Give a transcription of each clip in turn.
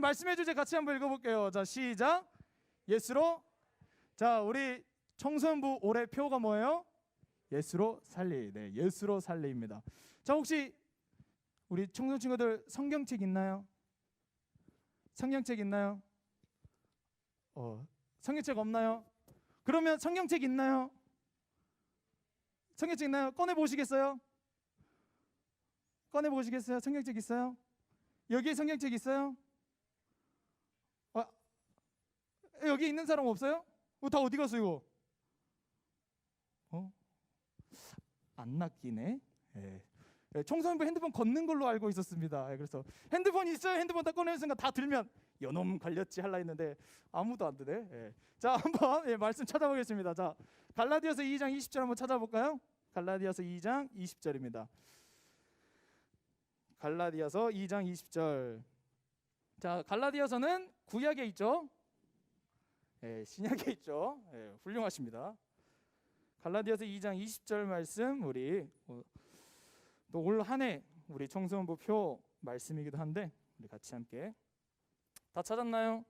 우리 말씀해 주제 같이 한번 읽어볼게요. 자, 시작. 예수로. 자, 우리 청소년부 올해 표가 뭐예요? 예수로 살리. 네, 예수로 살리입니다. 자, 혹시 우리 청소년 친구들 성경책 있나요? 성경책 있나요? 성경책 없나요? 그러면 성경책 있나요? 성경책 있나요? 꺼내 보시겠어요? 꺼내 보시겠어요? 성경책 있어요? 여기에 성경책 있어요? 여기 있는 사람 없어요? 다 어디 갔어 이거? 안 낚이네. 예. 청소년부 핸드폰 걷는 걸로 알고 있었습니다. 그래서 핸드폰 있어요? 핸드폰 딱 꺼내는 순간 다 들면 요놈 걸렸지 할라 했는데 아무도 안 드네. 예. 자, 한번 말씀 찾아보겠습니다. 자, 갈라디아서 2장 20절 한번 찾아볼까요? 갈라디아서 2장 20절입니다. 갈라디아서 2장 20절. 자, 갈라디아서는 구약에 있죠. 신약에 있죠. 훌륭하십니다. 갈라디아서 2장 20절 말씀 우리 또 올 한 해 우리 청소년부 표 말씀이기도 한데 우리 같이 함께 다 찾았나요?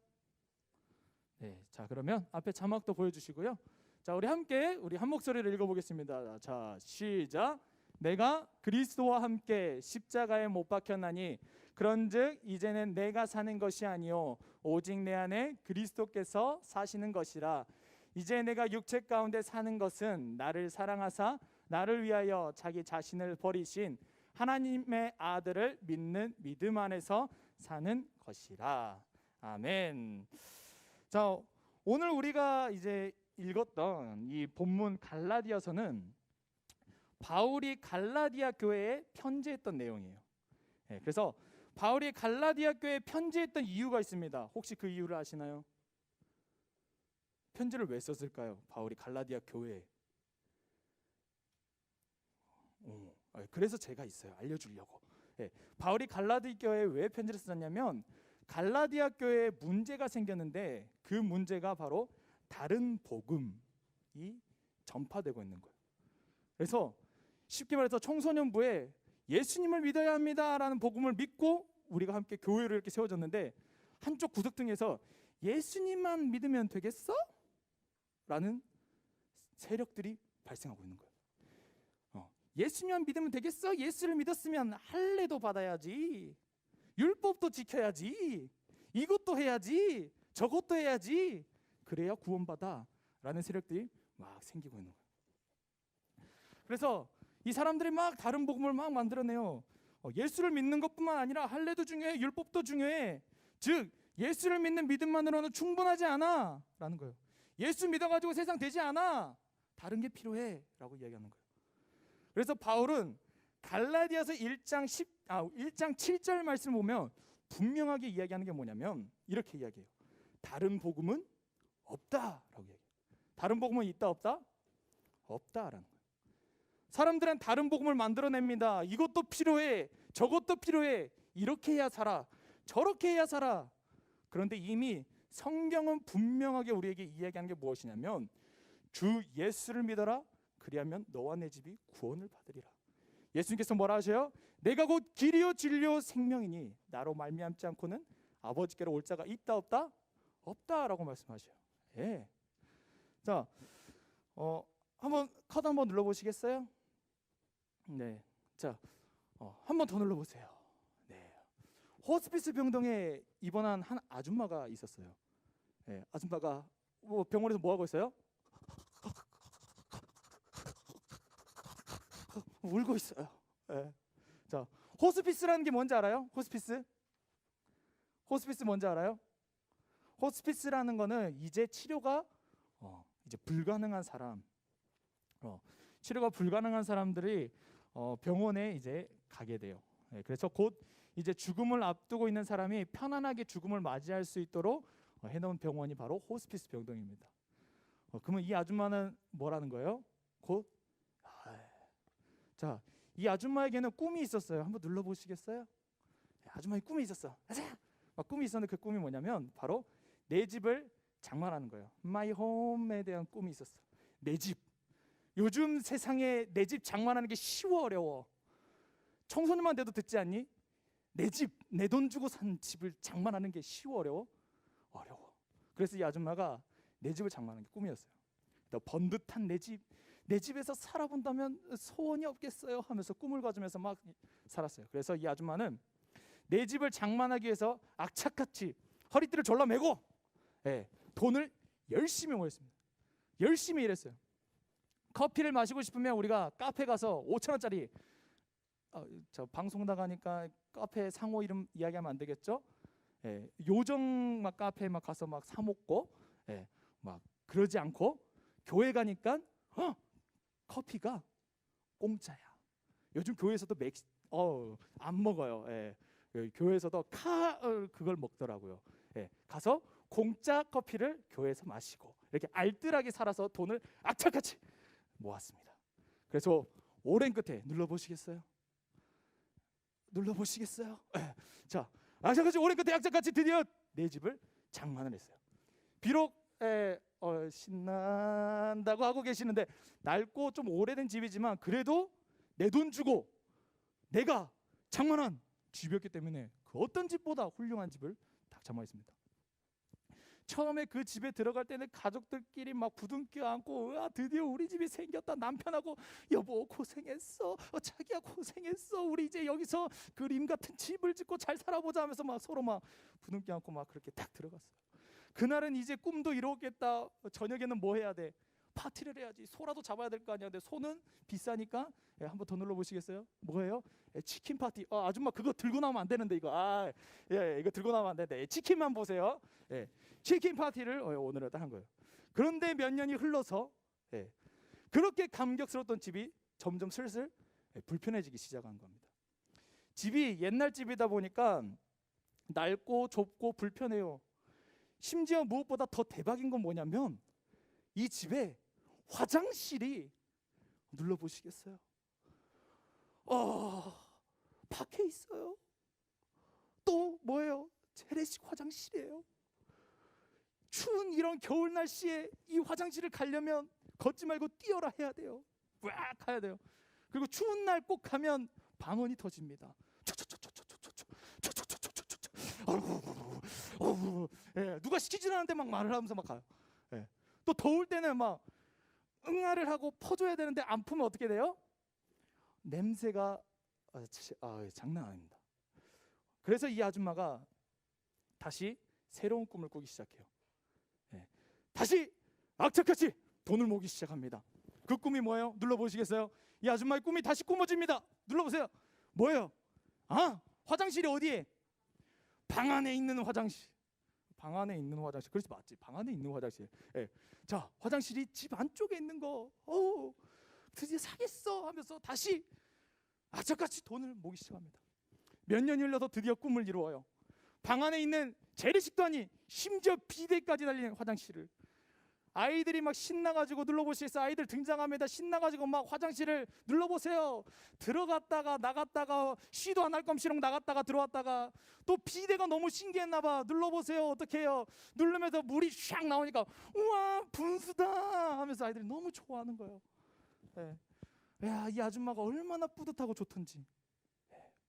네, 자 그러면 앞에 자막도 보여주시고요. 자 우리 함께 우리 한 목소리를 읽어보겠습니다. 자 시작. 내가 그리스도와 함께 십자가에 못 박혔나니 그런즉 이제는 내가 사는 것이 아니요 오직 내 안에 그리스도께서 사시는 것이라. 이제 내가 육체 가운데 사는 것은 나를 사랑하사 나를 위하여 자기 자신을 버리신 하나님의 아들을 믿는 믿음 안에서 사는 것이라. 아멘. 자 오늘 우리가 이제 읽었던 이 본문 갈라디아서는 바울이 갈라디아 교회에 편지했던 내용이에요. 그래서 바울이 갈라디아 교회에 편지했던 이유가 있습니다. 혹시 그 이유를 아시나요? 편지를 왜 썼을까요? 바울이 갈라디아 교회에. 그래서 제가 있어요. 알려주려고. 바울이 갈라디아 교회에 왜 편지를 썼냐면 갈라디아 교회에 문제가 생겼는데 그 문제가 바로 다른 복음이 전파되고 있는 거예요. 그래서 쉽게 말해서 청소년부에 예수님을 믿어야 합니다라는 복음을 믿고 우리가 함께 교회를 이렇게 세워졌는데 한쪽 구석등에서 예수님만 믿으면 되겠어? 라는 세력들이 발생하고 있는 거예요. 예수님만 믿으면 되겠어? 예수를 믿었으면 할례도 받아야지, 율법도 지켜야지, 이것도 해야지, 저것도 해야지, 그래야 구원받아 라는 세력들이 막 생기고 있는 거예요. 그래서 이 사람들이 막 다른 복음을 막 만들어내요. 예수를 믿는 것뿐만 아니라 할례도 중요해, 율법도 중요해. 즉 예수를 믿는 믿음만으로는 충분하지 않아 라는 거예요. 예수 믿어가지고 세상 되지 않아, 다른 게 필요해 라고 이야기하는 거예요. 그래서 바울은 갈라디아서 1장 7절 말씀을 보면 분명하게 이야기하는 게 뭐냐면 이렇게 이야기해요. 다른 복음은 없다라고 얘기해요. 다른 복음은 있다 없다? 없다라는 거예요. 사람들은 다른 복음을 만들어냅니다. 이것도 필요해, 저것도 필요해, 이렇게 해야 살아, 저렇게 해야 살아. 그런데 이미 성경은 분명하게 우리에게 이야기하는 게 무엇이냐면 주 예수를 믿어라, 그리하면 너와 내 집이 구원을 받으리라. 예수님께서 뭐라 하셔요? 내가 곧 길이요 진리요 생명이니 나로 말미암지 않고는 아버지께로 올 자가 있다 없다? 없다라고 말씀하셔요. 자, 한번 카드 한번 눌러보시겠어요? 네, 자, 한 번 더 눌러보세요. 네, 호스피스 병동에 입원한 한 아줌마가 있었어요. 아줌마가 병원에서 뭐 하고 있어요? 울고 있어요. 자, 호스피스라는 게 뭔지 알아요? 호스피스 뭔지 알아요? 호스피스라는 거는 이제 치료가 이제 불가능한 사람, 치료가 불가능한 사람들이 병원에 이제 가게 돼요. 그래서 곧 이제 죽음을 앞두고 있는 사람이 편안하게 죽음을 맞이할 수 있도록 해놓은 병원이 바로 호스피스 병동입니다. 그러면 이 아줌마는 뭐라는 거예요? 자, 이 아줌마에게는 꿈이 있었어요. 한번 눌러보시겠어요? 아줌마의 꿈이 있었어. 꿈이 있었는데 그 꿈이 뭐냐면 바로 내 집을 장만하는 거예요. My home에 대한 꿈이 있었어. 내 집. 요즘 세상에 내 집 장만하는 게 쉬워 어려워? 청소년만 돼도 듣지 않니? 내 집, 내 돈 주고 산 집을 장만하는 게 쉬워 어려워? 어려워. 그래서 이 아줌마가 내 집을 장만하는 게 꿈이었어요. 또 번듯한 내 집, 내 집에서 살아본다면 소원이 없겠어요 하면서 꿈을 가지면서 막 살았어요. 그래서 이 아줌마는 내 집을 장만하기 위해서 악착같이 허리띠를 졸라매고 돈을 열심히 모였습니다. 열심히 일했어요. 커피를 마시고 싶으면 우리가 카페 가서 5,000원짜리 저 방송 나가니까 카페 상호 이름 이야기하면 안 되겠죠? 요정 막 카페 막 가서 막 사 먹고 막 그러지 않고 교회 가니까 커피가 공짜야. 요즘 교회에서도 안 먹어요. 교회에서도 그걸 먹더라고요. 가서 공짜 커피를 교회에서 마시고 이렇게 알뜰하게 살아서 돈을 악착같이 모았습니다. 그래서 오랜 끝에 눌러보시겠어요? 눌러보시겠어요? 자, 악착같이 오랜 끝에 악착같이 드디어 내 집을 장만을 했어요. 비록 신난다고 하고 계시는데 낡고 좀 오래된 집이지만 그래도 내 돈 주고 내가 장만한 집이었기 때문에 그 어떤 집보다 훌륭한 집을 딱 장만했습니다. 처음에 그 집에 들어갈 때는 가족들끼리 막 부둥켜 안고 드디어 우리 집이 생겼다. 남편하고 여보 고생했어, 자기야 고생했어, 우리 이제 여기서 그림 같은 집을 짓고 잘 살아보자 하면서 막 서로 막 부둥켜 안고 막 그렇게 딱 들어갔어요. 그날은 이제 꿈도 이루었겠다. 저녁에는 뭐 해야 돼? 파티를 해야지. 소라도 잡아야 될 거 아니야. 근데 소는 비싸니까 한번 더 눌러보시겠어요? 뭐예요? 치킨 파티. 아줌마 그거 들고 나오면 안 되는데 이거. 이거 들고 나오면 안 되는데 치킨만 보세요. 치킨 파티를 오늘은 한 거예요. 그런데 몇 년이 흘러서 그렇게 감격스러웠던 집이 점점 슬슬 불편해지기 시작한 겁니다. 집이 옛날 집이다 보니까 낡고 좁고 불편해요. 심지어 무엇보다 더 대박인 건 뭐냐면 이 집에 화장실이 눌러보시겠어요? 밖에 있어요. 또 뭐예요? 재래식 화장실이에요. 추운 이런 겨울 날씨에 이 화장실을 가려면 걷지 말고 뛰어라 해야 돼요. 꽉 가야 돼요. 그리고 추운 날 꼭 가면 방언이 터집니다. 누가 시키지는 않는데 막 말을 하면서 막 가요. 또 더울 때는 막 응아를 하고 퍼줘야 되는데 안 풀면 어떻게 돼요? 냄새가 장난 아닙니다. 그래서 이 아줌마가 다시 새로운 꿈을 꾸기 시작해요. 다시 악착같이 돈을 모으기 시작합니다. 그 꿈이 뭐예요? 눌러보시겠어요? 이 아줌마의 꿈이 다시 꾸며집니다. 눌러보세요. 뭐예요? 화장실이 어디에? 방 안에 있는 화장실. 방 안에 있는 화장실. 그렇지 맞지? 방 안에 있는 화장실. 자, 화장실이 집 안쪽에 있는 거. 드디어 사겠어 하면서 다시 악착같이 돈을 모으기 시작합니다. 몇 년이 흘러서 드디어 꿈을 이루어요. 방 안에 있는 재래식도 아니 심지어 비데까지 달린 화장실을 아이들이 막 신나가지고 눌러보시겠어요? 아이들 등장합니다. 신나가지고 막 화장실을 눌러보세요. 들어갔다가 나갔다가 쉬도 안 할 검시렁 나갔다가 들어왔다가 또 비데가 너무 신기했나봐. 눌러보세요. 어떻게 해요? 누르면서 물이 샥 나오니까 우와 분수다 하면서 아이들이 너무 좋아하는 거예요. 야, 이 아줌마가 얼마나 뿌듯하고 좋던지.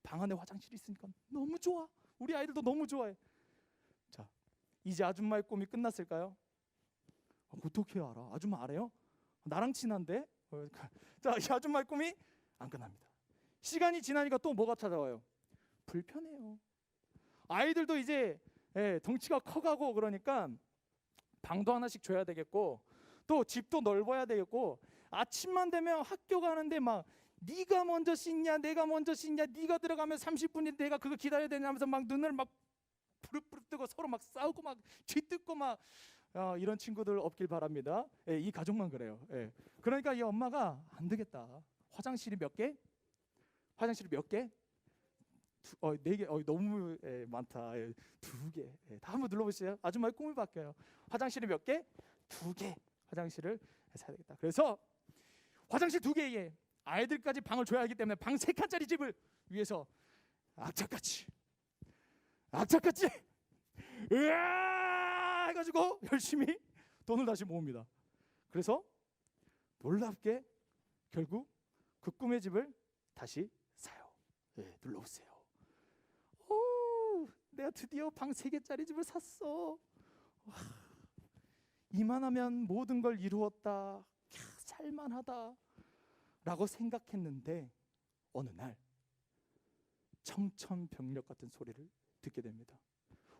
방 안에 화장실이 있으니까 너무 좋아. 우리 아이들도 너무 좋아해. 자, 이제 아줌마의 꿈이 끝났을까요? 어떻게 알아? 아줌마 알아요? 나랑 친한데? 자, 이 아줌마의 꿈이 안 끝납니다. 시간이 지나니까 또 뭐가 찾아와요? 불편해요. 아이들도 이제 덩치가 커가고 그러니까 방도 하나씩 줘야 되겠고 또 집도 넓어야 되겠고 아침만 되면 학교 가는데 막 네가 먼저 씻냐 내가 먼저 씻냐 네가 들어가면 30분인데 내가 그거 기다려야 되냐 하면서 막 눈을 막 부릅부릅 뜨고 서로 막 싸우고 막 쥐뜯고 막 이런 친구들 없길 바랍니다. 이 가족만 그래요. 그러니까 이 엄마가 안 되겠다. 화장실이 몇 개? 화장실이 몇 개? 4개. 너무 많다. 2개. 다 한번 눌러보세요. 아줌마의 꿈을 바뀌어요. 화장실이 몇 개? 2개. 화장실을 사야 되겠다. 그래서 화장실 2개에 아이들까지 방을 줘야 하기 때문에 방 3칸짜리 집을 위해서 악착같이 으아 해가지고 열심히 돈을 다시 모읍니다. 그래서 놀랍게 결국 그 꿈의 집을 다시 사요. 눌러보세요. 내가 드디어 방 3개짜리 집을 샀어. 와, 이만하면 모든 걸 이루었다. 살만하다 라고 생각했는데 어느 날 청천벽력 같은 소리를 듣게 됩니다.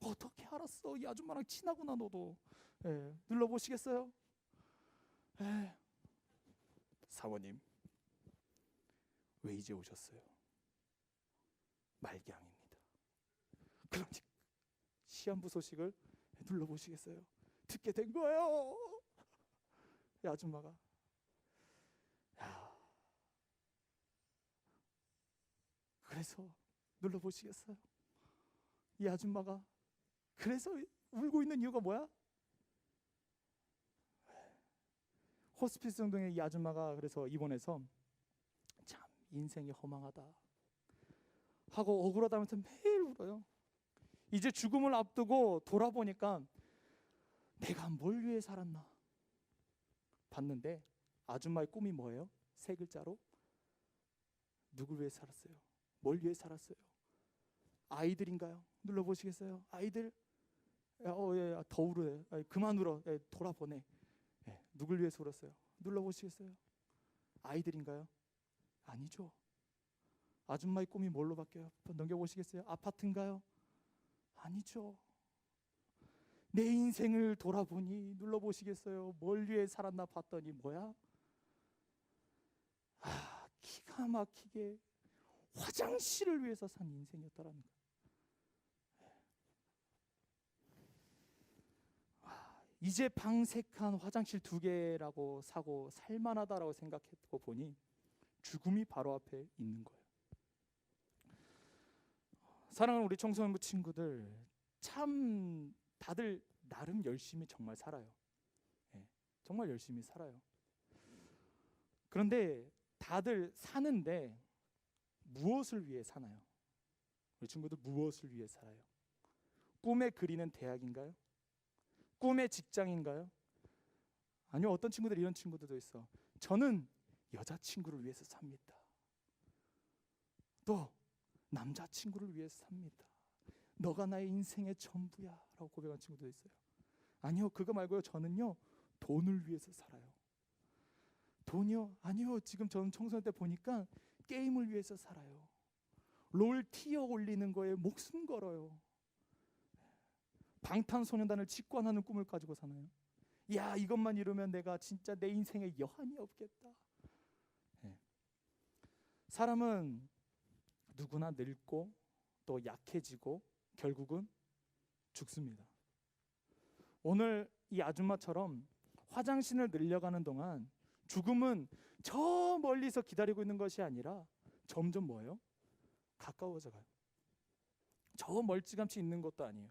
어떻게 알았어? 이 아줌마랑 친하구나 너도. 눌러보시겠어요? 사모님, 왜 이제 오셨어요? 말기양입니다. 그러니 시한부 소식을 눌러보시겠어요? 듣게 된 거예요. 이 아줌마가 그래서 눌러보시겠어요? 이 아줌마가 그래서 울고 있는 이유가 뭐야? 호스피스 운동에 이 아줌마가 그래서 입원해서 참 인생이 허망하다 하고 억울하다면서 매일 울어요. 이제 죽음을 앞두고 돌아보니까 내가 뭘 위해 살았나 봤는데 아줌마의 꿈이 뭐예요? 3글자로 누굴 위해 살았어요? 뭘 위해 살았어요? 아이들인가요? 눌러보시겠어요? 아이들? 더 울어요. 그만 울어. 돌아보내. 누굴 위해서 울었어요? 눌러보시겠어요? 아이들인가요? 아니죠. 아줌마의 꿈이 뭘로 바뀌어요? 넘겨보시겠어요? 아파트인가요? 아니죠. 내 인생을 돌아보니 눌러보시겠어요? 뭘 위해 살았나 봤더니 뭐야? 기가 막히게 화장실을 위해서 산 인생이었다라는 거예요. 이제 방 3칸 화장실 2개라고 사고 살만하다라고 생각했고 보니 죽음이 바로 앞에 있는 거예요. 사랑하는 우리 청소년부 친구들, 참 다들 나름 열심히 정말 살아요. 정말 열심히 살아요. 그런데 다들 사는데 무엇을 위해 사나요? 우리 친구들 무엇을 위해 살아요? 꿈에 그리는 대학인가요? 꿈의 직장인가요? 아니요, 어떤 친구들 이런 친구들도 있어. 저는 여자친구를 위해서 삽니다. 또 남자친구를 위해서 삽니다. 너가 나의 인생의 전부야 라고 고백한 친구도 있어요. 아니요, 그거 말고요, 저는요 돈을 위해서 살아요. 돈이요? 아니요, 지금 저는 청소년 때 보니까 게임을 위해서 살아요. 롤 티어 올리는 거에 목숨 걸어요. 방탄소년단을 직관하는 꿈을 가지고 사나요? 야, 이것만 이루면 내가 진짜 내 인생에 여한이 없겠다. 사람은 누구나 늙고 또 약해지고 결국은 죽습니다. 오늘 이 아줌마처럼 화장실을 늘려가는 동안 죽음은 저 멀리서 기다리고 있는 것이 아니라 점점 뭐예요? 가까워져 가요. 저 멀찌감치 있는 것도 아니에요.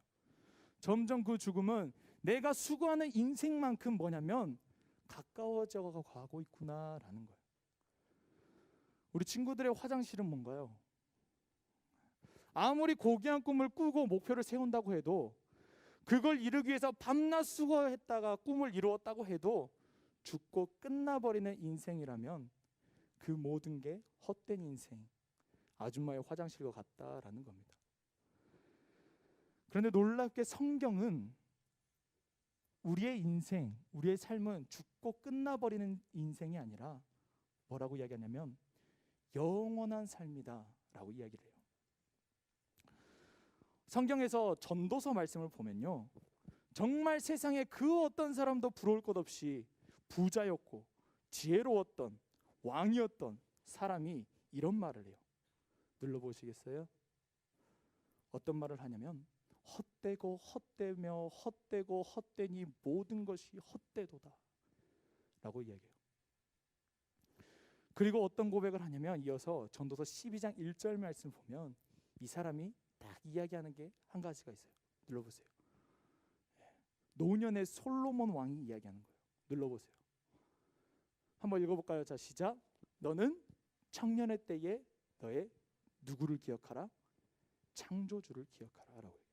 점점 그 죽음은 내가 수고하는 인생만큼 뭐냐면 가까워져 가고 있구나라는 거예요. 우리 친구들의 화장실은 뭔가요? 아무리 고귀한 꿈을 꾸고 목표를 세운다고 해도 그걸 이루기 위해서 밤낮 수고했다가 꿈을 이루었다고 해도 죽고 끝나버리는 인생이라면 그 모든 게 헛된 인생, 아줌마의 화장실과 같다라는 겁니다. 그런데 놀랍게 성경은 우리의 인생, 우리의 삶은 죽고 끝나버리는 인생이 아니라 뭐라고 이야기하냐면 영원한 삶이다 라고 이야기를 해요. 성경에서 전도서 말씀을 보면요, 정말 세상에 그 어떤 사람도 부러울 것 없이 부자였고 지혜로웠던 왕이었던 사람이 이런 말을 해요. 눌러보시겠어요? 어떤 말을 하냐면 헛되고 헛되며 헛되고 헛되니 모든 것이 헛되도다 라고 이야기해요. 그리고 어떤 고백을 하냐면 이어서 전도서 12장 1절 말씀 보면 이 사람이 딱 이야기하는 게 한 가지가 있어요. 눌러보세요. 노년의 솔로몬 왕이 이야기하는 거예요. 눌러보세요. 한번 읽어볼까요? 자, 시작. 너는 청년의 때에 너의 누구를 기억하라? 창조주를 기억하라 라고 해요.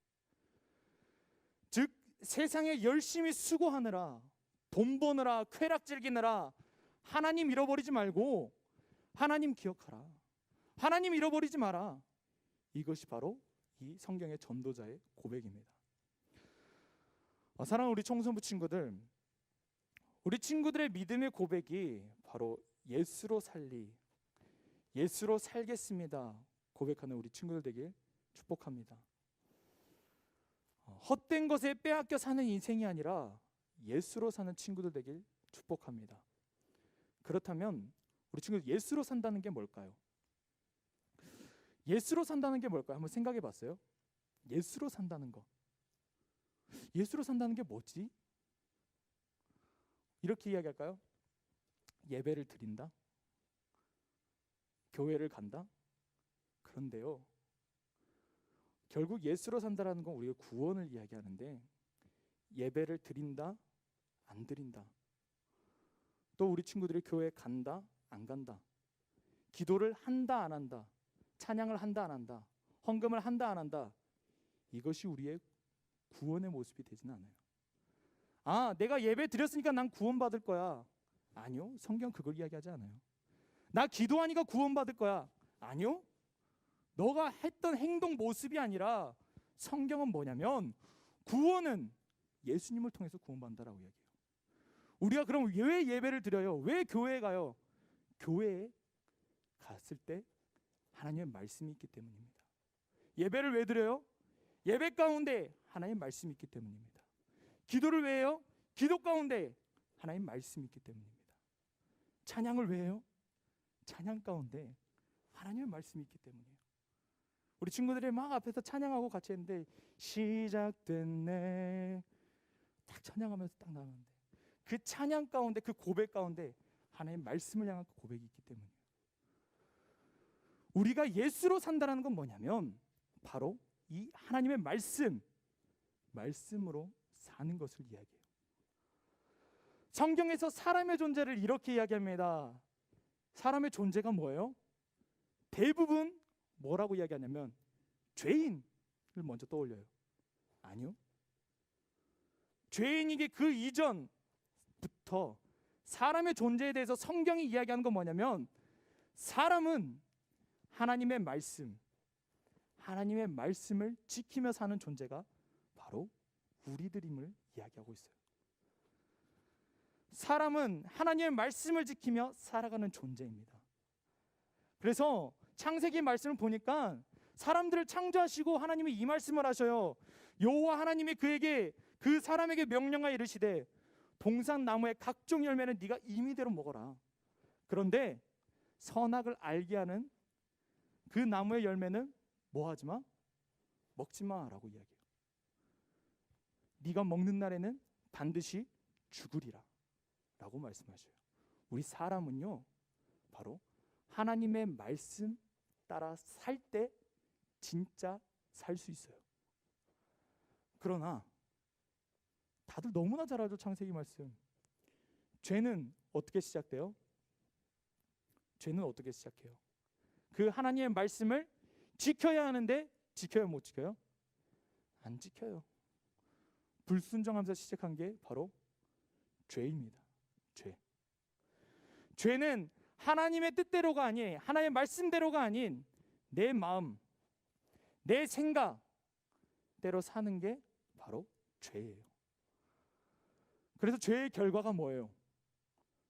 즉 세상에 열심히 수고하느라 돈 버느라 쾌락 즐기느라 하나님 잃어버리지 말고 하나님 기억하라. 하나님 잃어버리지 마라. 이것이 바로 이 성경의 전도자의 고백입니다. 사랑하는 우리 청소부 친구들, 우리 친구들의 믿음의 고백이 바로 예수로 살겠습니다 고백하는 우리 친구들 되길 축복합니다. 헛된 것에 빼앗겨 사는 인생이 아니라 예수로 사는 친구들 되길 축복합니다. 그렇다면 우리 친구들, 예수로 산다는 게 뭘까요? 예수로 산다는 게 뭘까요? 한번 생각해 봤어요? 예수로 산다는 거. 예수로 산다는 게 뭐지? 이렇게 이야기할까요? 예배를 드린다? 교회를 간다? 그런데요, 결국 예수로 산다라는 건 우리가 구원을 이야기하는데, 예배를 드린다? 안 드린다? 또 우리 친구들이 교회 간다? 안 간다? 기도를 한다? 안 한다? 찬양을 한다? 안 한다? 헌금을 한다? 안 한다? 이것이 우리의 구원의 모습이 되지는 않아요. 내가 예배 드렸으니까 난 구원받을 거야. 아니요, 성경 그걸 이야기하지 않아요. 나 기도하니까 구원받을 거야. 아니요, 너가 했던 행동 모습이 아니라 성경은 뭐냐면 구원은 예수님을 통해서 구원받는다라고 이야기해요. 우리가 그럼 왜 예배를 드려요? 왜 교회에 가요? 교회에 갔을 때 하나님의 말씀이 있기 때문입니다. 예배를 왜 드려요? 예배 가운데 하나님의 말씀이 있기 때문입니다. 기도를 왜 해요? 기도 가운데 하나님의 말씀이 있기 때문입니다. 찬양을 왜 해요? 찬양 가운데 하나님의 말씀이 있기 때문이에요. 우리 친구들이 막 앞에서 찬양하고 같이 했는데, 시작됐네 딱 찬양하면서 딱 나가는데, 그 찬양 가운데, 그 고백 가운데 하나님의 말씀을 향한 고백이 있기 때문이에요. 우리가 예수로 산다는 건 뭐냐면 바로 이 하나님의 말씀으로 사는 것을 이야기해요. 성경에서 사람의 존재를 이렇게 이야기합니다. 사람의 존재가 뭐예요? 대부분 뭐라고 이야기하냐면 죄인을 먼저 떠올려요. 아니요, 죄인이기 그 이전부터 사람의 존재에 대해서 성경이 이야기하는 건 뭐냐면, 사람은 하나님의 말씀을 지키며 사는 존재가 바로 우리들임을 이야기하고 있어요. 사람은 하나님의 말씀을 지키며 살아가는 존재입니다. 그래서 창세기 말씀을 보니까 사람들을 창조하시고 하나님이 이 말씀을 하셔요. 여호와 하나님이 그 사람에게 명령하여 이르시되, 동산 나무의 각종 열매는 네가 임의대로 먹어라. 그런데 선악을 알게 하는 그 나무의 열매는 뭐 하지 마? 먹지 마라고 이야기해요. 네가 먹는 날에는 반드시 죽으리라 라고 말씀하셔요. 우리 사람은요, 바로 하나님의 말씀 따라 살 때 진짜 살 수 있어요. 그러나 다들 너무나 잘 알죠, 창세기 말씀. 죄는 어떻게 시작돼요? 죄는 어떻게 시작해요? 그 하나님의 말씀을 지켜야 하는데 지켜요, 못 지켜요? 안 지켜요. 불순종하면서 시작한 게 바로 죄입니다. 죄는 하나님의 뜻대로가 아닌, 하나님의 말씀대로가 아닌 내 마음, 내 생각대로 사는 게 바로 죄예요. 그래서 죄의 결과가 뭐예요?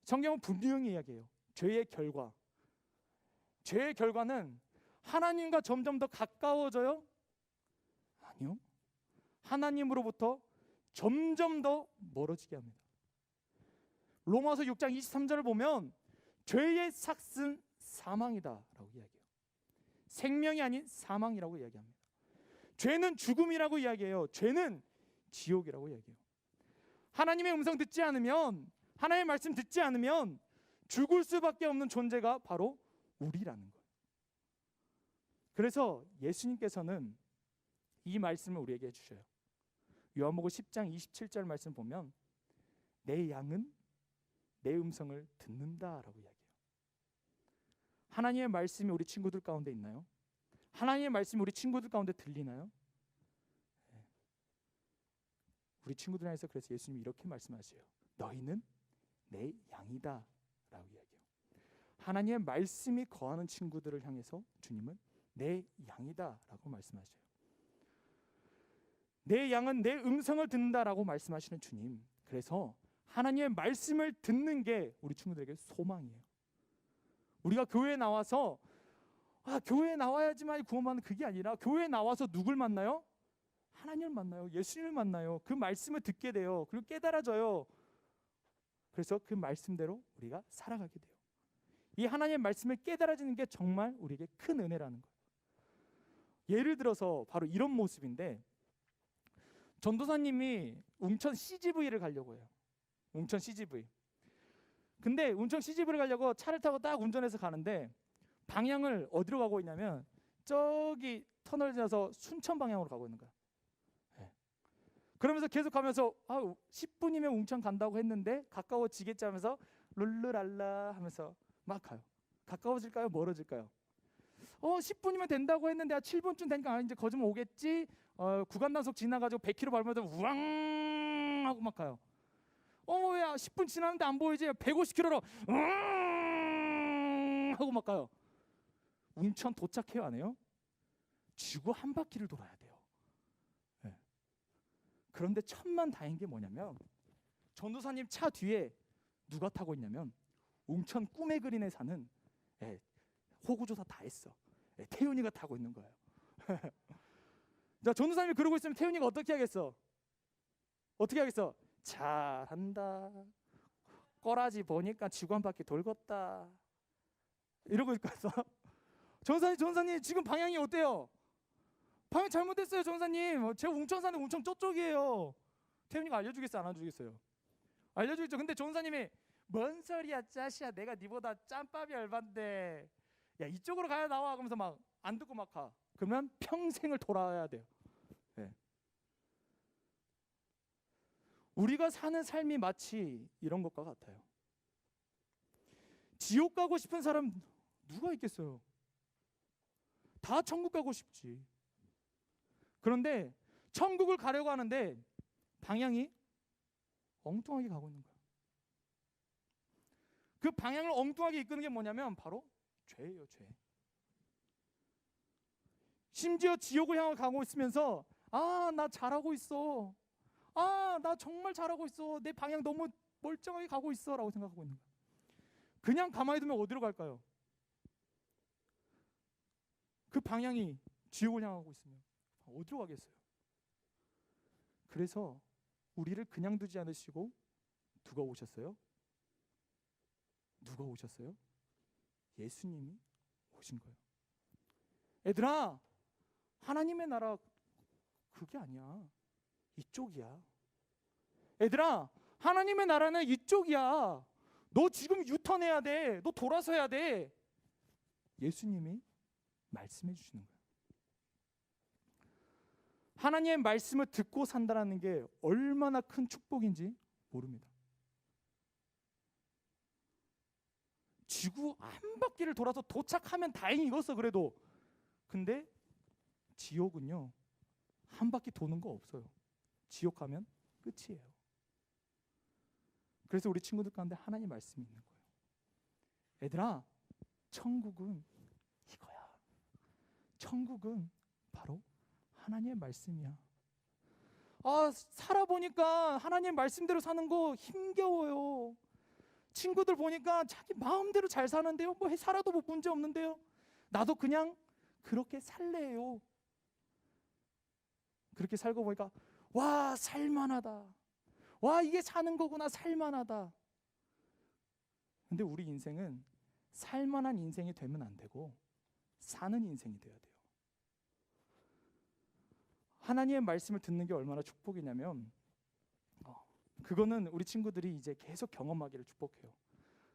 성경은 분명히 이야기해요. 죄의 결과는 하나님과 점점 더 가까워져요? 아니요, 하나님으로부터 점점 더 멀어지게 합니다. 로마서 6장 23절을 보면 죄의 삭은 사망이다라고 이야기해요. 생명이 아닌 사망이라고 이야기합니다. 죄는 죽음이라고 이야기해요. 죄는 지옥이라고 이야기해요. 하나님의 음성 듣지 않으면, 하나님의 말씀 듣지 않으면 죽을 수밖에 없는 존재가 바로 우리라는 거예요. 그래서 예수님께서는 이 말씀을 우리에게 해주셔요. 요한복음 10장 27절 말씀 보면 내 양은 내 음성을 듣는다라고 이야기해요. 하나님의 말씀이 우리 친구들 가운데 있나요? 하나님의 말씀이 우리 친구들 가운데 들리나요? 네. 우리 친구들 향해서 그래서 예수님이 이렇게 말씀하세요. 너희는 내 양이다 라고 이야기해요. 하나님의 말씀이 거하는 친구들을 향해서 주님은 내 양이다 라고 말씀하셔요. 내 양은 내 음성을 듣는다라고 말씀하시는 주님. 그래서 하나님의 말씀을 듣는 게 우리 친구들에게 소망이에요. 우리가 교회에 나와서 교회에 나와야지만 구원받는 그게 아니라 교회에 나와서 누굴 만나요? 하나님을 만나요. 예수님을 만나요. 그 말씀을 듣게 돼요. 그리고 깨달아져요. 그래서 그 말씀대로 우리가 살아가게 돼요. 이 하나님의 말씀을 깨달아지는 게 정말 우리에게 큰 은혜라는 거예요. 예를 들어서 바로 이런 모습인데, 전도사님이 웅천 CGV를 가려고 해요. 웅천 CGV. 근데 웅천 CGV를 가려고 차를 타고 딱 운전해서 가는데 방향을 어디로 가고 있냐면 저기 터널 지나서 순천 방향으로 가고 있는 거야. 네. 그러면서 계속 가면서 10분이면 웅천 간다고 했는데 가까워지겠지 하면서 룰루랄라 하면서 막 가요. 가까워질까요? 멀어질까요? 10분이면 된다고 했는데 7분쯤 되니까 이제 거짓말 오겠지. 구간 단속 지나가지고 100km 밟으면서 우왕 하고 막 가요. 왜 10분 지났는데 안 보이지? 150km로 하고 막 가요. 웅천 도착해요, 안 해요? 지구 한 바퀴를 돌아야 돼요. 네. 그런데 천만다행인 게 뭐냐면 전도사님 차 뒤에 누가 타고 있냐면 웅천 꿈의 그린에 사는 호구조사 다 했어. 태윤이가 타고 있는 거예요. 자, 전도사님이 그러고 있으면 태윤이가 어떻게 하겠어? 어떻게 하겠어? 잘한다. 꼬라지 보니까 지구 한 바퀴 돌겠다. 이러고 있겠어. 전사님 지금 방향이 어때요? 방향 잘못됐어요, 전사님. 제가 웅천 사는 웅천 저쪽이에요. 태윤이가 알려주겠어요, 안 알려주겠어요? 알려주겠죠. 근데 전사님이 뭔 소리야, 짜시야. 내가 니보다 짬밥이 얼반데. 야, 이쪽으로 가야 나와. 그러면서 막 안 듣고 막 가. 그러면 평생을 돌아야 돼요. 네. 우리가 사는 삶이 마치 이런 것과 같아요. 지옥 가고 싶은 사람 누가 있겠어요? 다 천국 가고 싶지. 그런데 천국을 가려고 하는데 방향이 엉뚱하게 가고 있는 거야. 그 방향을 엉뚱하게 이끄는 게 뭐냐면 바로 죄예요, 죄. 심지어 지옥을 향해 가고 있으면서 나 잘하고 있어. 나 정말 잘하고 있어. 내 방향 너무 멀쩡하게 가고 있어 라고 생각하고 있는 거야. 그냥 가만히 두면 어디로 갈까요? 그 방향이 지옥을 향하고 있으면 어디로 가겠어요? 그래서 우리를 그냥 두지 않으시고 누가 오셨어요? 누가 오셨어요? 예수님이 오신 거예요. 얘들아, 하나님의 나라 그게 아니야. 이쪽이야. 얘들아, 하나님의 나라는 이쪽이야. 너 지금 유턴해야 돼. 너 돌아서 해야 돼. 예수님이 말씀해 주시는 거예요. 하나님의 말씀을 듣고 산다는 게 얼마나 큰 축복인지 모릅니다. 지구 한 바퀴를 돌아서 도착하면 다행히 익었어, 그래도. 근데 지옥은요, 한 바퀴 도는 거 없어요. 지옥 가면 끝이에요. 그래서 우리 친구들 가운데 하나님 말씀이 있는 거예요. 얘들아, 천국은 이거야. 천국은 바로 하나님의 말씀이야. 살아보니까 하나님 말씀대로 사는 거 힘겨워요. 친구들 보니까 자기 마음대로 잘 사는데요. 뭐 살아도 뭐 문제 없는데요. 나도 그냥 그렇게 살래요. 그렇게 살고 보니까 와, 살만하다. 와, 이게 사는 거구나. 살만하다. 근데 우리 인생은 살만한 인생이 되면 안 되고 사는 인생이 돼야 돼요. 하나님의 말씀을 듣는 게 얼마나 축복이냐면 그거는 우리 친구들이 이제 계속 경험하기를 축복해요.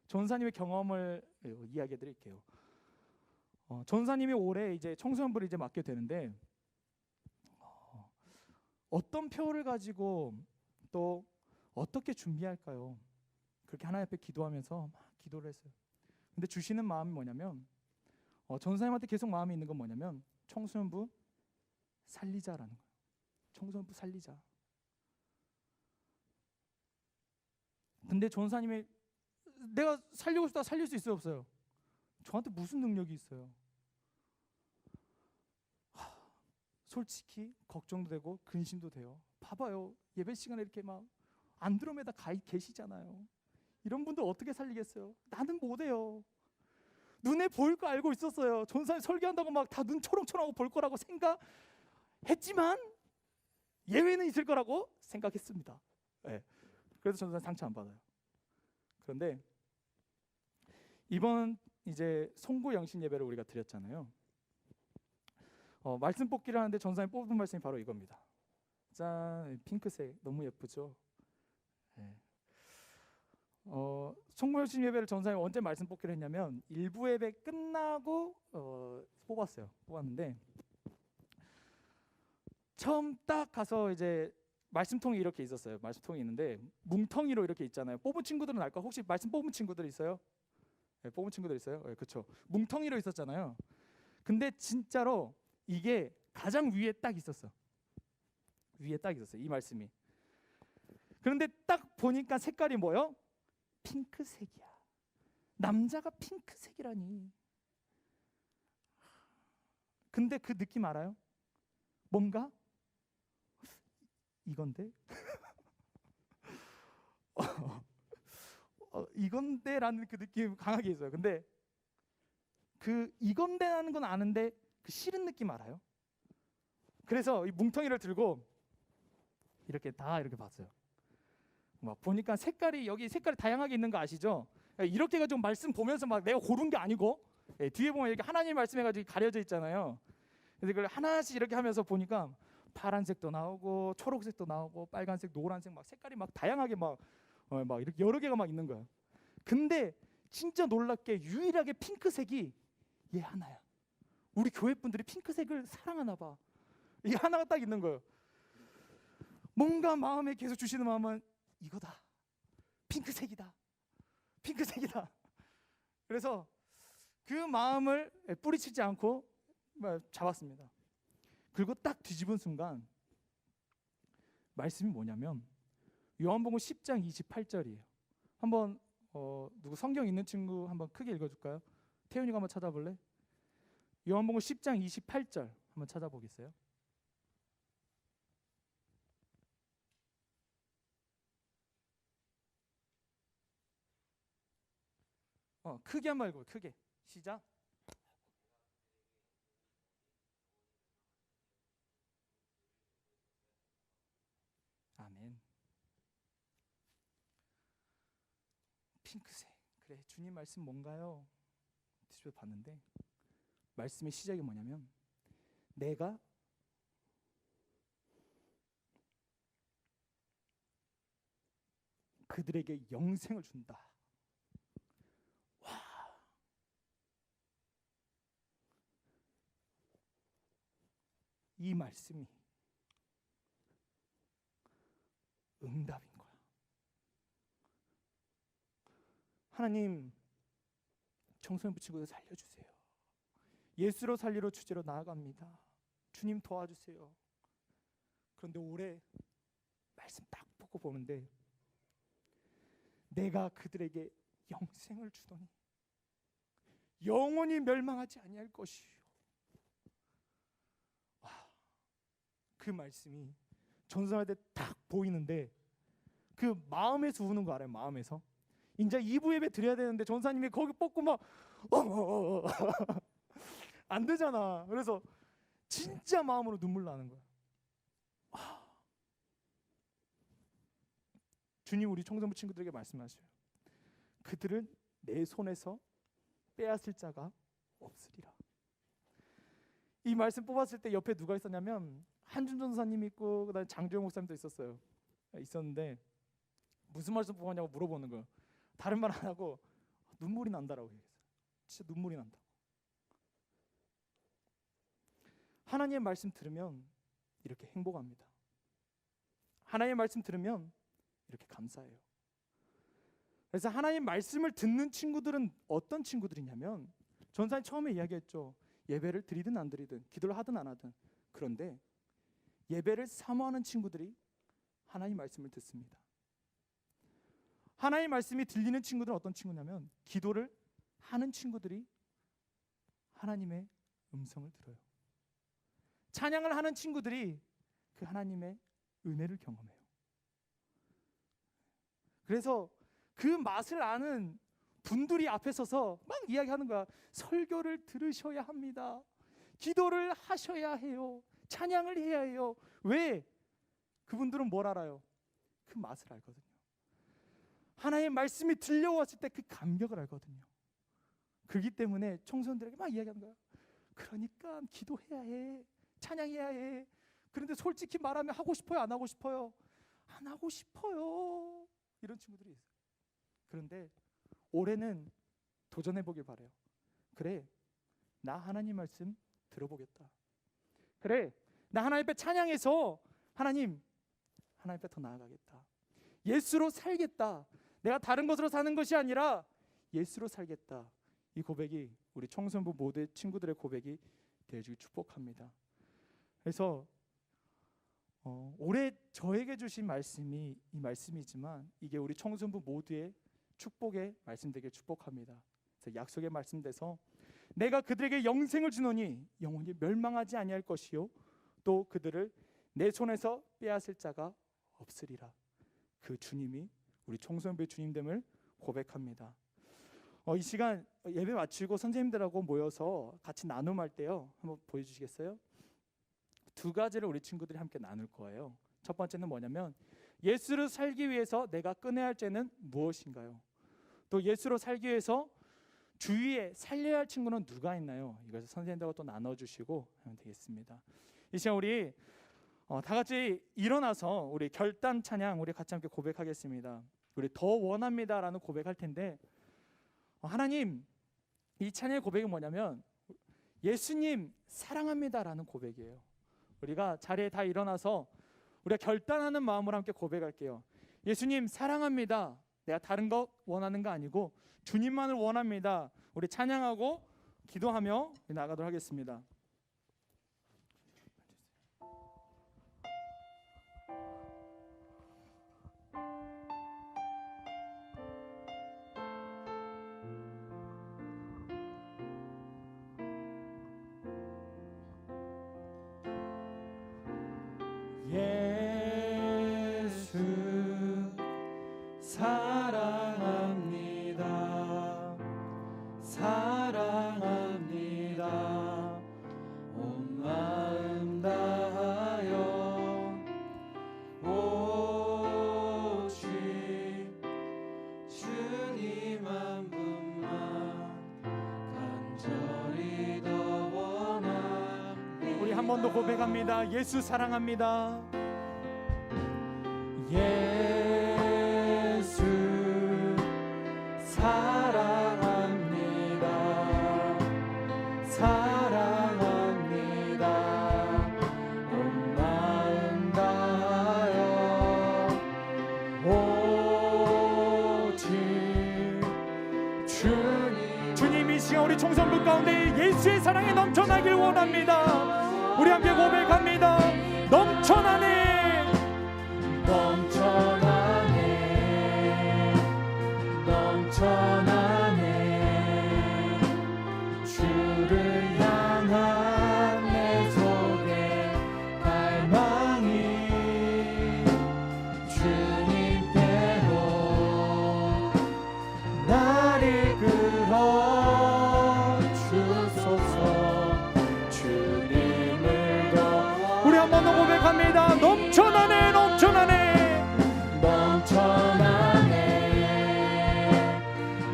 전사님의 경험을 이야기해 드릴게요. 전사님이 올해 이제 청소년부를 이제 맡게 되는데 어떤 표를 가지고 또 어떻게 준비할까요? 그렇게 하나님 앞에 기도하면서 막 기도를 했어요. 근데 주시는 마음이 뭐냐면 전사님한테 계속 마음이 있는 건 뭐냐면 청소년부 살리자라는 거예요. 청소년부 살리자. 근데 전사님이 내가 살리고 싶다 살릴 수 있어요, 없어요? 저한테 무슨 능력이 있어요? 솔직히 걱정도 되고 근심도 돼요. 봐봐요, 예배 시간에 이렇게 막 안드로메다 가 계시잖아요. 이런 분들 어떻게 살리겠어요? 나는 못해요. 눈에 보일 거 알고 있었어요. 전사님 설교한다고 막 다 눈 초롱초롱하고 볼 거라고 생각했지만 예외는 있을 거라고 생각했습니다. 네. 그래서 전사님 상처 안 받아요. 그런데 이번 이제 송구 영신 예배를 우리가 드렸잖아요. 말씀 뽑기를 하는데 전사님 뽑은 말씀이 바로 이겁니다. 짠, 핑크색 너무 예쁘죠? 네. 송구 영신 예배를 전사님 언제 말씀 뽑기를 했냐면 일부 예배 끝나고 뽑았는데 처음 딱 가서 이제 말씀통이 이렇게 있었어요. 말씀통이 있는데 뭉텅이로 이렇게 있잖아요. 뽑은 친구들은 알까? 혹시 말씀 뽑은 친구들 있어요? 네, 뽑은 친구들 있어요? 네, 그렇죠. 뭉텅이로 있었잖아요. 근데 진짜로 이게 가장 위에 딱 있었어. 위에 딱 있었어요. 이 말씀이. 그런데 딱 보니까 색깔이 뭐요? 핑크색이야. 남자가 핑크색이라니. 근데 그 느낌 알아요? 뭔가 이건데? 이건데라는 그 느낌 강하게 있어요. 근데 그 이건데라는 건 아는데 그 싫은 느낌 알아요? 그래서 이 뭉텅이를 들고 이렇게 다 이렇게 봤어요. 막 보니까 색깔이 여기 색깔이 다양하게 있는 거 아시죠? 이렇게 해가지고 말씀 보면서 막 내가 고른 게 아니고 뒤에 보면 이렇게 하나님 말씀해가지고 가려져 있잖아요. 그래서 그걸 하나씩 이렇게 하면서 보니까 파란색도 나오고 초록색도 나오고 빨간색, 노란색 막 색깔이 막 다양하게 막 이렇게 여러 개가 막 있는 거야. 근데 진짜 놀랍게 유일하게 핑크색이 얘 하나야. 우리 교회 분들이 핑크색을 사랑하나 봐. 이게 하나가 딱 있는 거예요. 뭔가 마음에 계속 주시는 마음은 이거다. 핑크색이다. 핑크색이다. 그래서 그 마음을 뿌리치지 않고 잡았습니다. 그리고 딱 뒤집은 순간 말씀이 뭐냐면 요한복음 10장 28절이에요. 한번 누구 성경 있는 친구 한번 크게 읽어줄까요? 태훈이가 한번 찾아볼래? 요한복음 10장 28절 한번 찾아보겠어요? 크게 한번 읽어요. 크게. 시작. 아멘. 핑크색. 그래, 주님 말씀 뭔가요? 뒤집어 봤는데 말씀의 시작이 뭐냐면 내가 그들에게 영생을 준다. 와. 이 말씀이 응답인 거야. 하나님, 청소년 부친구들 살려주세요. 예수로 살리러 주제로 나아갑니다. 주님 도와주세요. 그런데 올해 말씀 딱 보고 보는데 내가 그들에게 영생을 주더니 영원히 멸망하지 아니할 것이요. 그 말씀이 전선할 때 딱 보이는데 그 마음에서 우는 거 알아요? 마음에서. 이제 2부 예배 드려야 되는데 전사님이 거기 뽑고 막 안 되잖아. 그래서 진짜 마음으로 눈물 나는 거야. 주님 우리 청소부 친구들에게 말씀하셔요. 그들은 내 손에서 빼앗을 자가 없으리라. 이 말씀 뽑았을 때 옆에 누가 있었냐면 한준 전사님 있고 그다음에 장조영 목사님도 있었는데 무슨 말씀 뽑았냐고 물어보는 거예요. 다른 말 안 하고 눈물이 난다라고 얘기했어요. 진짜 눈물이 난다. 하나님의 말씀 들으면 이렇게 행복합니다. 하나님의 말씀 들으면 이렇게 감사해요. 그래서 하나님 말씀을 듣는 친구들은 어떤 친구들이냐면 전사님 처음에 이야기했죠. 예배를 드리든 안 드리든 기도를 하든 안 하든. 그런데 예배를 사모하는 친구들이 하나님 말씀을 듣습니다. 하나님 말씀이 들리는 친구들은 어떤 친구냐면 기도를 하는 친구들이 하나님의 음성을 들어요. 찬양을 하는 친구들이 그 하나님의 은혜를 경험해요. 그래서 그 맛을 아는 분들이 앞에 서서 막 이야기하는 거야. 설교를 들으셔야 합니다. 기도를 하셔야 해요. 찬양을 해야 해요. 왜? 그분들은 뭘 알아요? 그 맛을 알거든요. 하나님의 말씀이 들려왔을 때 그 감격을 알거든요. 그렇기 때문에 청소년들에게 막 이야기하는 거야. 그러니까 기도해야 해. 찬양해야 해. 그런데 솔직히 말하면 하고 싶어요? 안 하고 싶어요? 안 하고 싶어요. 이런 친구들이 있어요. 그런데 올해는 도전해보길 바래요. 그래, 나 하나님 말씀 들어보겠다. 그래, 나 하나님 앞에 찬양해서 하나님 앞에 더 나아가겠다. 예수로 살겠다. 내가 다른 것으로 사는 것이 아니라 예수로 살겠다. 이 고백이 우리 청소년부 모두의 친구들의 고백이 되어주길 축복합니다. 그래서 올해 저에게 주신 말씀이 이 말씀이지만 이게 우리 청소년부 모두의 축복의 말씀 되길 축복합니다. 그래서 약속의 말씀 돼서 내가 그들에게 영생을 주노니 영원히 멸망하지 아니할 것이요 또 그들을 내 손에서 빼앗을 자가 없으리라. 그 주님이 우리 청소년부의 주님됨을 고백합니다. 이 시간 예배 마치고 선생님들하고 모여서 같이 나눔할 때요, 한번 보여주시겠어요? 두 가지를 우리 친구들이 함께 나눌 거예요. 첫 번째는 뭐냐면 예수를 살기 위해서 내가 끊어야 할 죄는 무엇인가요? 또 예수로 살기 위해서 주위에 살려야 할 친구는 누가 있나요? 이것을 선생님들과 또 나눠주시고 하면 되겠습니다. 이 시간 우리 다 같이 일어나서 우리 결단 찬양 우리 같이 함께 고백하겠습니다. 우리 더 원합니다라는 고백할 텐데 하나님, 이 찬양의 고백이 뭐냐면 예수님 사랑합니다라는 고백이에요. 우리가 자리에 다 일어나서 우리가 결단하는 마음으로 함께 고백할게요. 예수님 사랑합니다. 내가 다른 것 원하는 거 아니고 주님만을 원합니다. 우리 찬양하고 기도하며 나가도록 하겠습니다. 예수 사랑합니다. 사랑합니다. 온 마음 다하여 오직 주님 한 분만 간절히 더 원합니다. 우리 한 번 더 고백합니다. 예수 사랑합니다. 예수 사랑합니다. 사랑합니다. 온 마음 다하여 오직 주님 이 시간 우리 청소년부 가운데 예수의 사랑이 넘쳐나길 원합니다. 우리 함께 고백합니다. 넘쳐나네, 넘쳐나네, 넘쳐나네. 주를 향한 내 속에 갈망이 주님께로 나를 끌어 주소서. 주님을 더 우리 한 번 더 고백합니다. 넘쳐나네, 넘쳐나네, 넘쳐나네,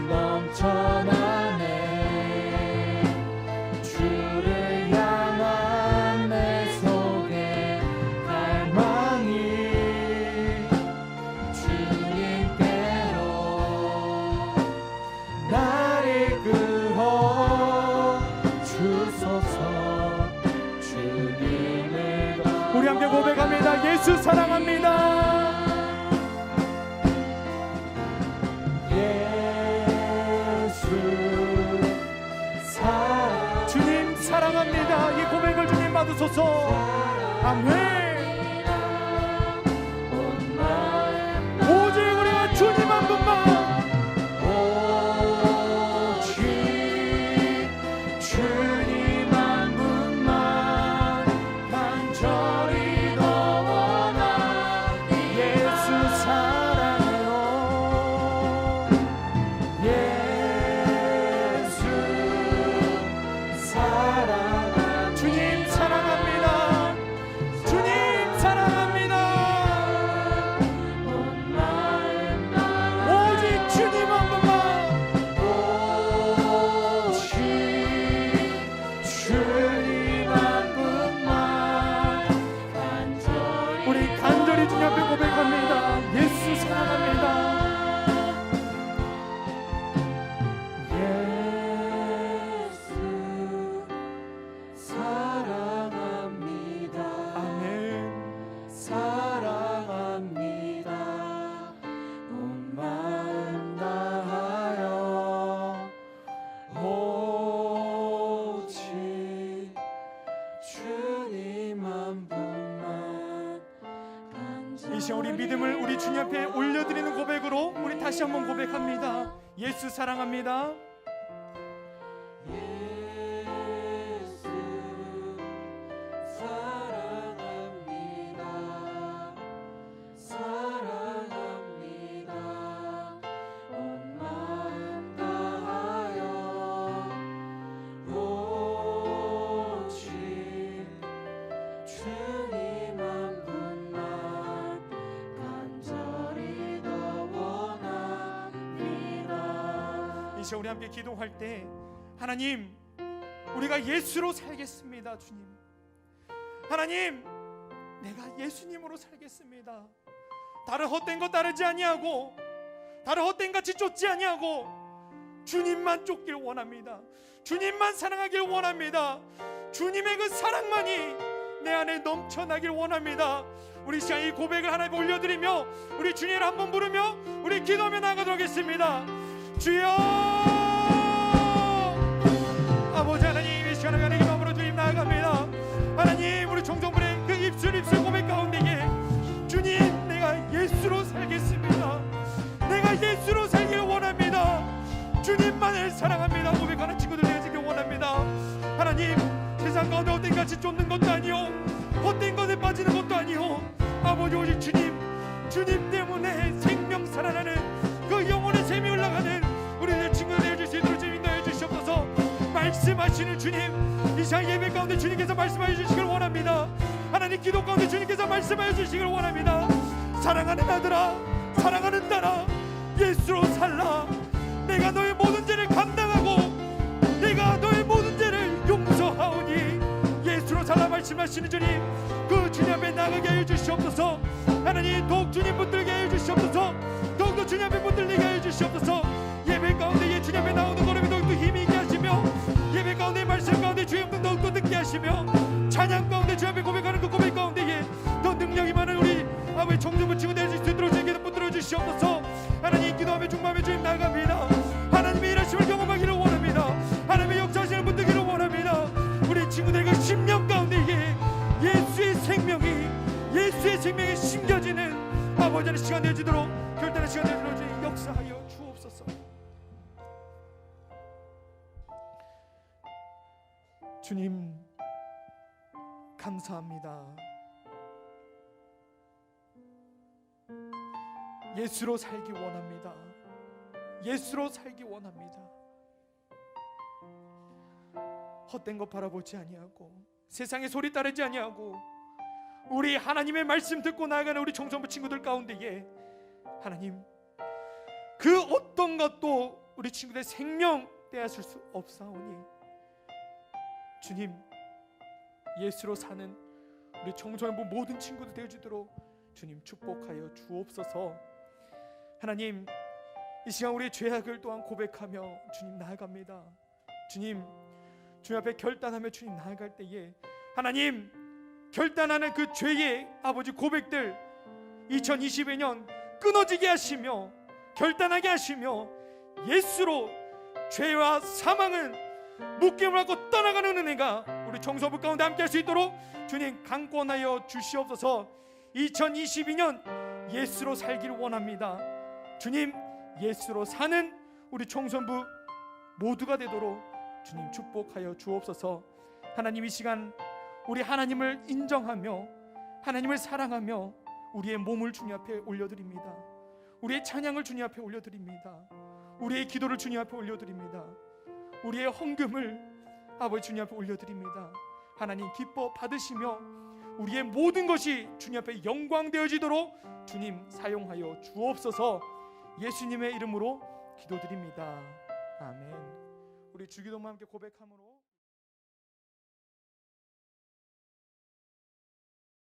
넘쳐나네. 주를 향한 내 속에 갈망이 주님께로 나를 끌어 주소서. 주님을 우리 함께 고백합니다. 예수 사랑합니다. 주님 사랑합니다. 이 고백을 주님 받으소서. 아멘. 오직 우리가 주님 한 분만, 오직 주님 한 분만 믿음을 우리 주님 앞에 올려드리는 고백으로 우리 다시 한번 고백합니다. 예수 사랑합니다. 이제 우리 함께 기도할 때 하나님, 우리가 예수로 살겠습니다. 주님, 하나님, 내가 예수님으로 살겠습니다. 다른 헛된 것 따르지 아니하고 다른 헛된 같이 쫓지 아니하고 주님만 쫓길 원합니다. 주님만 사랑하길 원합니다. 주님의 그 사랑만이 내 안에 넘쳐나길 원합니다. 우리 시간 이 고백을 하나님께 올려드리며 우리 주님을 한번 부르며 우리 기도하며 나가도록 하겠습니다. 주여, 아버지 하나님, 이 시간에 하나님 마음으로 주님 나아갑니다. 하나님, 우리 종종분의 그 입술 고백 가운데에 주님, 내가 예수로 살겠습니다. 내가 예수로 살길 원합니다. 주님만을 사랑합니다. 고백하는 친구들 되어지길 원합니다. 하나님, 세상 가운데 헛된 같이 쫓는 것도 아니요 헛된 것에 빠지는 것도 아니요 아버지, 오직 주님 때문에 생명 살아나는 그 영혼의 샘이 올라가는 우리들 친구들 되어줄 수 있도록 주님 인도해 주시옵소서. 말씀하시는 주님, 이 시간 예배 가운데 주님께서 말씀하여 주시길 원합니다. 하나님, 기도 가운데 주님께서 말씀하여 주시길 원합니다. 사랑하는 아들아, 사랑하는 딸아, 예수로 살라. 내가 너의 모든 죄를 감당하고 내가 너의 모든 죄를 용서하오니 예수로 살라 말씀하시는 주님, 그 주님 앞에 나가게 하여 주시옵소서. 하나님, 더욱 주님 붙들게 하여 주시옵소서. 더욱더 주님 앞에 붙들리게 하여 주시옵소서. 예배 가운데 예 주님 앞에 나오는 걸음이 더욱더 힘이 있게 하시며 예배 가운데 말씀 가운데 주의 음성 더욱더 듣게 하시며 찬양 가운데 주님 앞에 고백하는 그 고백 가운데 더 능력이 많은 우리 아버지 종종을 치고 내줄 수 있도록 주님께서 붙들어 주시옵소서. 하나님, 기도하며 중마음에 주님 나갑니다. 하나님의 일하심을 경험하기를 원합니다. 하나님의 역사하시는 분들기를 원합니다. 우리 친구들과 10년 가운데 예수의 생명이 심겨지는 아버지의 시간 되어지도록, 결단의 시간 되어지도록 역사하여 주옵소서. 주님, 감사합니다. 예수로 살기 원합니다. 예수로 살기 원합니다. 헛된 것 바라보지 아니하고 세상의 소리 따르지 아니하고 우리 하나님의 말씀 듣고 나아가는 우리 청소부 친구들 가운데에 하나님, 그 어떤 것도 우리 친구들의 생명 떼앗을 수 없사오니 주님, 예수로 사는 우리 청소년부 모든 친구들 되어주도록 주님 축복하여 주옵소서. 하나님, 이 시간 우리의 죄악을 또한 고백하며 주님 나아갑니다. 주님 앞에 결단하며 주님 나아갈 때에 하나님, 결단하는 그 죄의 아버지 고백들 2022년 끊어지게 하시며 결단하게 하시며 예수로 죄와 사망은 묶임을 갖고 떠나가는 은혜가 우리 청소부 가운데 함께 할 수 있도록 주님 강권하여 주시옵소서. 2022년 예수로 살기를 원합니다. 주님, 예수로 사는 우리 청소부 모두가 되도록 주님 축복하여 주옵소서. 하나님, 이 시간 우리 하나님을 인정하며 하나님을 사랑하며 우리의 몸을 주님 앞에 올려드립니다. 우리의 찬양을 주님 앞에 올려드립니다. 우리의 기도를 주님 앞에 올려드립니다. 우리의 헌금을 아버지 주님 앞에 올려드립니다. 하나님, 기뻐 받으시며 우리의 모든 것이 주님 앞에 영광 되어지도록 주님 사용하여 주옵소서. 예수님의 이름으로 기도드립니다. 아멘. 우리 주기도만 함께 고백함으로